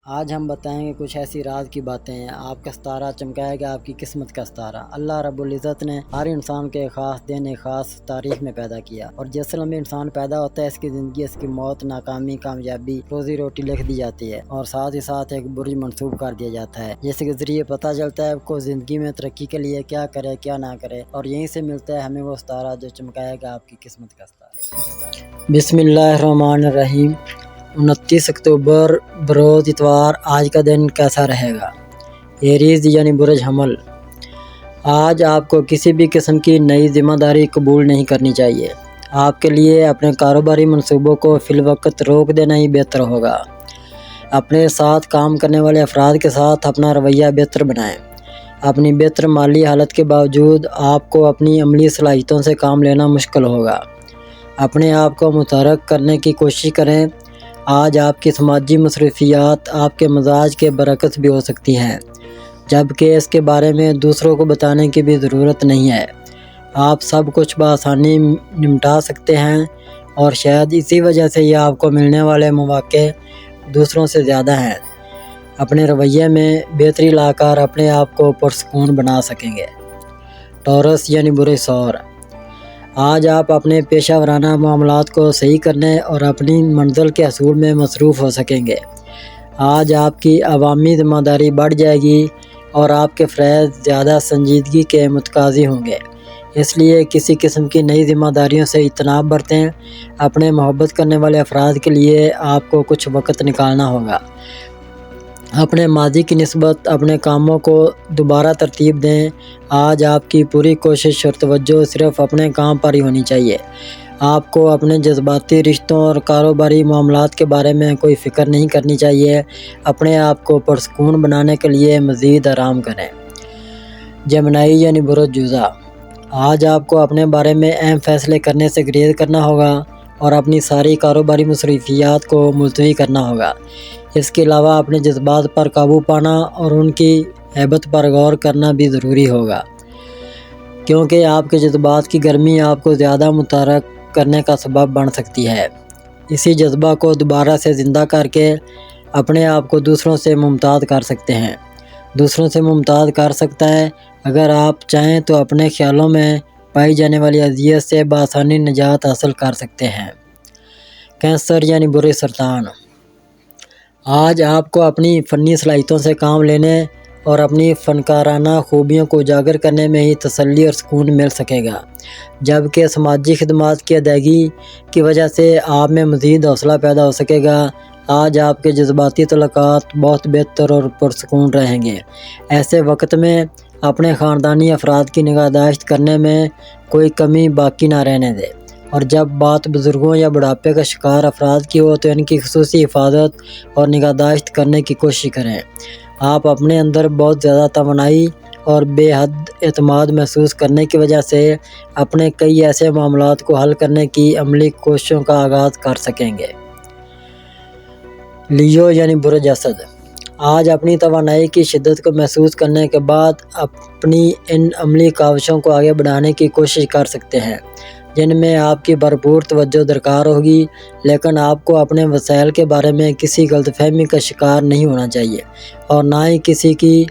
آج ہم بتائیں گے کچھ ایسی راز کی باتیں ہیں۔ آپ کا ستارہ چمکائے گا آپ کی قسمت کا ستارہ۔ اللہ رب العزت نے ہر انسان کے خاص دن ایک خاص تاریخ میں پیدا کیا، اور جس لمحے انسان پیدا ہوتا ہے اس کی زندگی، اس کی موت، ناکامی، کامیابی، روزی روٹی لکھ دی جاتی ہے، اور ساتھ ہی ساتھ ایک برج منسوب کر دیا جاتا ہے، جس کے ذریعے پتہ چلتا ہے آپ کو زندگی میں ترقی کے لیے کیا کرے کیا نہ کرے، اور یہیں سے ملتا ہے ہمیں وہ ستارہ جو چمکائے گا آپ کی قسمت کا ستارہ۔ بسم اللہ الرحمن الرحیم۔ 29 اکتوبر بروز اتوار۔ آج کا دن کیسا رہے گا؟ ایریز یعنی برج حمل۔ آج آپ کو کسی بھی قسم کی نئی ذمہ داری قبول نہیں کرنی چاہیے۔ آپ کے لیے اپنے کاروباری منصوبوں کو فی الوقت روک دینا ہی بہتر ہوگا۔ اپنے ساتھ کام کرنے والے افراد کے ساتھ اپنا رویہ بہتر بنائیں۔ اپنی بہتر مالی حالت کے باوجود آپ کو اپنی عملی صلاحیتوں سے کام لینا مشکل ہوگا۔ اپنے آپ کو متحرک کرنے کی کوشش کریں۔ آج آپ کی سماجی مصروفیات آپ کے مزاج کے برعکس بھی ہو سکتی ہیں، جبکہ اس کے بارے میں دوسروں کو بتانے کی بھی ضرورت نہیں ہے۔ آپ سب کچھ بآسانی نمٹا سکتے ہیں، اور شاید اسی وجہ سے یہ آپ کو ملنے والے مواقع دوسروں سے زیادہ ہیں۔ اپنے رویے میں بہتری لا کر اپنے آپ کو پرسکون بنا سکیں گے۔ ٹورس یعنی برج سور۔ آج آپ اپنے پیشہ ورانہ معاملات کو صحیح کرنے اور اپنی منزل کے حصول میں مصروف ہو سکیں گے۔ آج آپ کی عوامی ذمہ داری بڑھ جائے گی، اور آپ کے فریض زیادہ سنجیدگی کے متقاضی ہوں گے۔ اس لیے کسی قسم کی نئی ذمہ داریوں سے اجتناب برتیں۔ اپنے محبت کرنے والے افراد کے لیے آپ کو کچھ وقت نکالنا ہوگا۔ اپنے ماضی کی نسبت اپنے کاموں کو دوبارہ ترتیب دیں۔ آج آپ کی پوری کوشش اور توجہ صرف اپنے کام پر ہی ہونی چاہیے۔ آپ کو اپنے جذباتی رشتوں اور کاروباری معاملات کے بارے میں کوئی فکر نہیں کرنی چاہیے۔ اپنے آپ کو پرسکون بنانے کے لیے مزید آرام کریں۔ جمنائی یعنی برج جوزہ۔ آج آپ کو اپنے بارے میں اہم فیصلے کرنے سے گریز کرنا ہوگا، اور اپنی ساری کاروباری مصروفیات کو ملتوی کرنا ہوگا۔ اس کے علاوہ اپنے جذبات پر قابو پانا اور ان کی ہیبت پر غور کرنا بھی ضروری ہوگا، کیونکہ آپ کے جذبات کی گرمی آپ کو زیادہ متحرک کرنے کا سبب بن سکتی ہے۔ اسی جذبہ کو دوبارہ سے زندہ کر کے اپنے آپ کو دوسروں سے ممتاز کر سکتے ہیں۔ دوسروں سے ممتاز کر سکتا ہے۔ اگر آپ چاہیں تو اپنے خیالوں میں پائی جانے والی اذیت سے بآسانی نجات حاصل کر سکتے ہیں۔ کینسر یعنی برج سرطان۔ آج آپ کو اپنی فنی صلاحیتوں سے کام لینے اور اپنی فنکارانہ خوبیوں کو اجاگر کرنے میں ہی تسلی اور سکون مل سکے گا، جبکہ سماجی خدمات کی ادائیگی کی وجہ سے آپ میں مزید حوصلہ پیدا ہو سکے گا۔ آج آپ کے جذباتی تعلقات بہت بہتر اور پرسکون رہیں گے۔ ایسے وقت میں اپنے خاندانی افراد کی نگہداشت کرنے میں کوئی کمی باقی نہ رہنے دیں، اور جب بات بزرگوں یا بڑھاپے کا شکار افراد کی ہو تو ان کی خصوصی حفاظت اور نگہداشت کرنے کی کوشش کریں۔ آپ اپنے اندر بہت زیادہ توانائی اور بے حد اعتماد محسوس کرنے کی وجہ سے اپنے کئی ایسے معاملات کو حل کرنے کی عملی کوششوں کا آغاز کر سکیں گے۔ لیو یعنی برج اسد۔ آج اپنی توانائی کی شدت کو محسوس کرنے کے بعد اپنی ان عملی کاوشوں کو آگے بڑھانے کی کوشش کر سکتے ہیں، جن میں آپ کی بھرپور توجہ درکار ہوگی، لیکن آپ کو اپنے وسائل کے بارے میں کسی غلط فہمی کا شکار نہیں ہونا چاہیے، اور نہ ہی کسی کی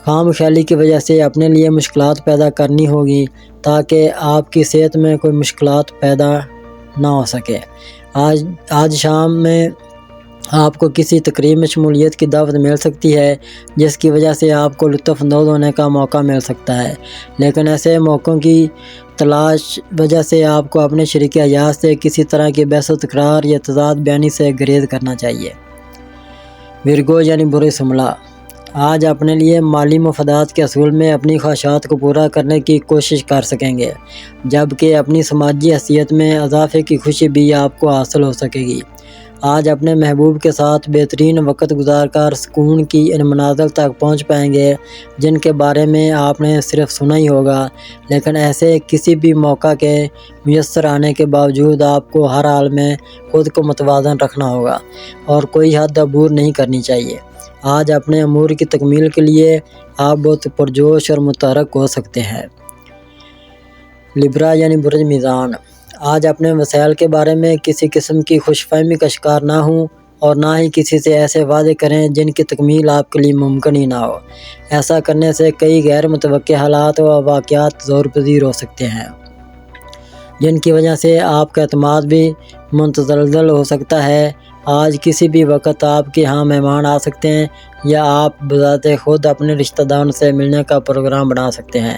خام خیالی کی وجہ سے اپنے لیے مشکلات پیدا کرنی ہوگی، تاکہ آپ کی صحت میں کوئی مشکلات پیدا نہ ہو سکے۔ آج شام میں آپ کو کسی تقریب میں شمولیت کی دعوت مل سکتی ہے، جس کی وجہ سے آپ کو لطف اندوز ہونے کا موقع مل سکتا ہے، لیکن ایسے موقعوں کی تلاش وجہ سے آپ کو اپنے شریک حیات سے کسی طرح کی بحث و تکرار یا تضاد بیانی سے گریز کرنا چاہیے۔ ورگو یعنی برج سملا۔ آج اپنے لیے مالی مفادات کے حصول میں اپنی خواہشات کو پورا کرنے کی کوشش کر سکیں گے، جبکہ اپنی سماجی حیثیت میں اضافے کی خوشی بھی آپ کو حاصل ہو سکے گی۔ آج اپنے محبوب کے ساتھ بہترین وقت گزار کر سکون کی ان منازل تک پہنچ پائیں گے جن کے بارے میں آپ نے صرف سنا ہی ہوگا، لیکن ایسے کسی بھی موقع کے میسر آنے کے باوجود آپ کو ہر حال میں خود کو متوازن رکھنا ہوگا، اور کوئی حد عبور نہیں کرنی چاہیے۔ آج اپنے امور کی تکمیل کے لیے آپ بہت پرجوش اور متحرک ہو سکتے ہیں۔ لبرا یعنی برج میزان۔ آج اپنے وسائل کے بارے میں کسی قسم کی خوش فہمی کا شکار نہ ہوں، اور نہ ہی کسی سے ایسے وعدے کریں جن کی تکمیل آپ کے لیے ممکن ہی نہ ہو۔ ایسا کرنے سے کئی غیر متوقع حالات و واقعات ظہور پذیر ہو سکتے ہیں، جن کی وجہ سے آپ کا اعتماد بھی متزلزل ہو سکتا ہے۔ آج کسی بھی وقت آپ کے ہاں مہمان آ سکتے ہیں، یا آپ بذات خود اپنے رشتہ داروں سے ملنے کا پروگرام بنا سکتے ہیں۔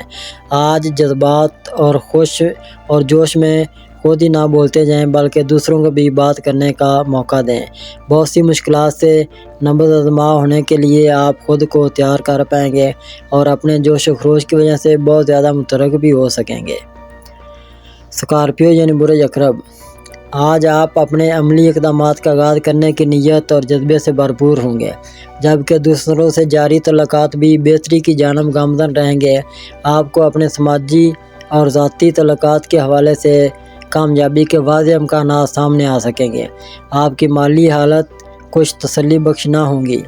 آج جذبات اور جوش میں خود ہی نہ بولتے جائیں، بلکہ دوسروں کو بھی بات کرنے کا موقع دیں۔ بہت سی مشکلات سے نبض آزما ہونے کے لیے آپ خود کو تیار کر پائیں گے، اور اپنے جوش و خروش کی وجہ سے بہت زیادہ متحرک بھی ہو سکیں گے۔ اسکارپیو یعنی برج اقرب، آج آپ اپنے عملی اقدامات کا آغاز کرنے کی نیت اور جذبے سے بھرپور ہوں گے، جبکہ دوسروں سے جاری تعلقات بھی بہتری کی جانب گامزن رہیں گے۔ آپ کو اپنے سماجی اور ذاتی تعلقات کے حوالے سے کامیابی کے واضح امکانات سامنے آ سکیں گے۔ آپ کی مالی حالت کچھ تسلی بخش نہ ہوگی،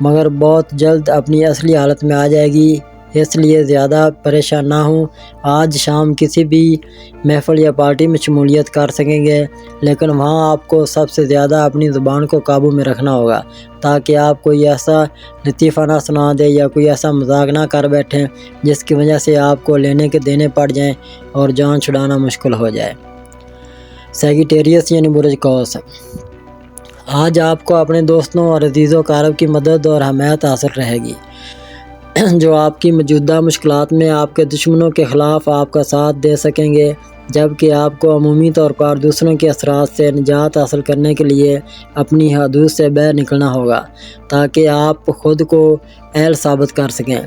مگر بہت جلد اپنی اصلی حالت میں آ جائے گی، اس لیے زیادہ پریشان نہ ہوں۔ آج شام کسی بھی محفل یا پارٹی میں شمولیت کر سکیں گے، لیکن وہاں آپ کو سب سے زیادہ اپنی زبان کو قابو میں رکھنا ہوگا، تاکہ آپ کوئی ایسا لطیفہ نہ سنا دیں یا کوئی ایسا مذاق نہ کر بیٹھیں جس کی وجہ سے آپ کو لینے کے دینے پڑ جائیں اور جان چھڑانا مشکل ہو جائے۔ سیگیٹیریس یعنی برج قوس، آج آپ کو اپنے دوستوں اور عزیز و اقارب کی مدد اور حمایت حاصل رہے گی، جو آپ کی موجودہ مشکلات میں آپ کے دشمنوں کے خلاف آپ کا ساتھ دے سکیں گے، جبکہ آپ کو عمومی طور پر دوسروں کے اثرات سے نجات حاصل کرنے کے لیے اپنی حدود سے باہر نکلنا ہوگا، تاکہ آپ خود کو اہل ثابت کر سکیں۔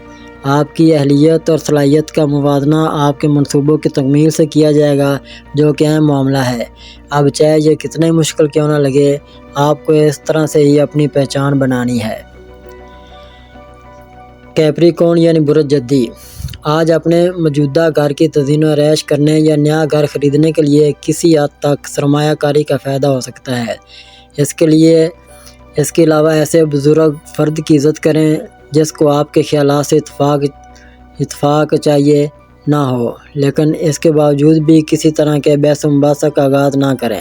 آپ کی اہلیت اور صلاحیت کا موازنہ آپ کے منصوبوں کی تکمیل سے کیا جائے گا، جو کہ اہم معاملہ ہے۔ اب چاہے یہ کتنے مشکل کیوں نہ لگے، آپ کو اس طرح سے ہی اپنی پہچان بنانی ہے۔ کیپریکون یعنی برج جدی، آج اپنے موجودہ گھر کی تزئین و آرائش کرنے یا نیا گھر خریدنے کے لیے کسی حد تک سرمایہ کاری کا فائدہ ہو سکتا ہے۔ اس کے علاوہ ایسے بزرگ فرد کی عزت کریں جس کو آپ کے خیالات سے اتفاق چاہیے نہ ہو، لیکن اس کے باوجود بھی کسی طرح کے بحث و مباحثہ کا آغاز نہ کریں،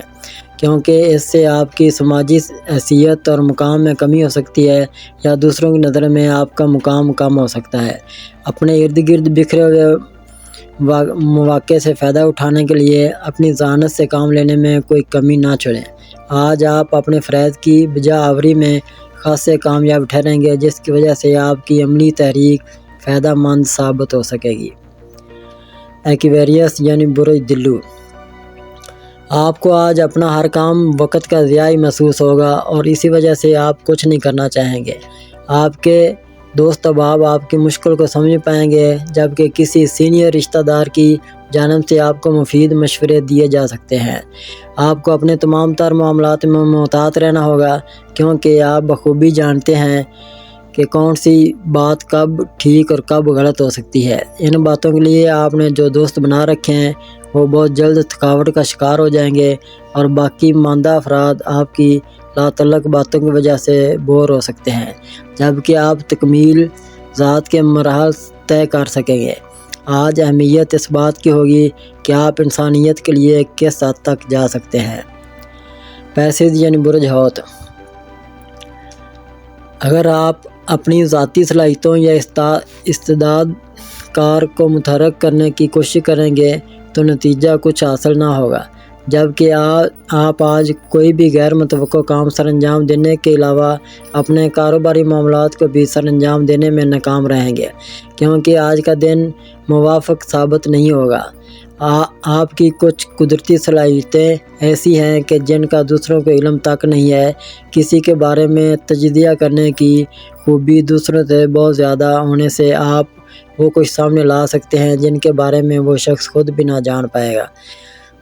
کیونکہ اس سے آپ کی سماجی حیثیت اور مقام میں کمی ہو سکتی ہے، یا دوسروں کی نظر میں آپ کا مقام کم ہو سکتا ہے۔ اپنے ارد گرد بکھرے ہوئے مواقع سے فائدہ اٹھانے کے لیے اپنی ذہانت سے کام لینے میں کوئی کمی نہ چھوڑیں۔ آج آپ اپنے فرائض کی بجا آوری میں خاصے کامیاب ٹھہریں گے، جس کی وجہ سے آپ کی عملی تحریک فائدہ مند ثابت ہو سکے گی۔ ایکویریس یعنی برج دلو، آپ کو آج اپنا ہر کام وقت کا ضیاع ہی محسوس ہوگا، اور اسی وجہ سے آپ کچھ نہیں کرنا چاہیں گے۔ آپ کے دوست احباب آپ کی مشکل کو سمجھ پائیں گے، جبکہ کسی سینئر رشتہ دار کی جانب سے آپ کو مفید مشورے دیے جا سکتے ہیں۔ آپ کو اپنے تمام تر معاملات میں محتاط رہنا ہوگا، کیونکہ آپ بخوبی جانتے ہیں کہ کون سی بات کب ٹھیک اور کب غلط ہو سکتی ہے۔ ان باتوں کے لیے آپ نے جو دوست بنا رکھے ہیں وہ بہت جلد تھکاوٹ کا شکار ہو جائیں گے، اور باقی ماندہ افراد آپ کی لاتعلق باتوں کی وجہ سے بور ہو سکتے ہیں، جبکہ آپ تکمیل ذات کے مراحل طے کر سکیں گے۔ آج اہمیت اس بات کی ہوگی کہ آپ انسانیت کے لیے کس حد تک جا سکتے ہیں۔ پیسز یعنی برج حوت، اگر آپ اپنی ذاتی صلاحیتوں یا استعداد کار کو متحرک کرنے کی کوشش کریں گے تو نتیجہ کچھ حاصل نہ ہوگا، جبکہ آپ آج کوئی بھی غیر متوقع کام سر انجام دینے کے علاوہ اپنے کاروباری معاملات کو بھی سر انجام دینے میں ناکام رہیں گے، کیونکہ آج کا دن موافق ثابت نہیں ہوگا۔ آپ کی کچھ قدرتی صلاحیتیں ایسی ہیں کہ جن کا دوسروں کو علم تک نہیں ہے۔ کسی کے بارے میں تجزیہ کرنے کی خوبی دوسروں سے بہت زیادہ ہونے سے آپ وہ کچھ سامنے لا سکتے ہیں جن کے بارے میں وہ شخص خود بھی نہ جان پائے گا۔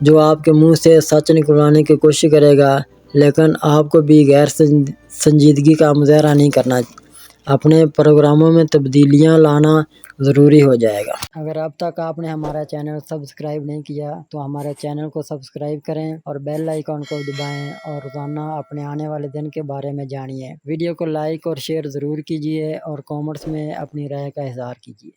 جو آپ کے منہ سے سچ نکلوانے کی کوشش کرے گا، لیکن آپ کو بھی غیر سنجیدگی کا مظاہرہ نہیں کرنا، اپنے پروگراموں میں تبدیلیاں لانا ضروری ہو جائے گا۔ اگر اب تک آپ نے ہمارا چینل سبسکرائب نہیں کیا تو ہمارے چینل کو سبسکرائب کریں اور بیل آئیکن کو دبائیں، اور روزانہ اپنے آنے والے دن کے بارے میں جانیے۔ ویڈیو کو لائک اور شیئر ضرور کیجیے، اور کامنٹس میں اپنی رائے کا اظہار کیجیے۔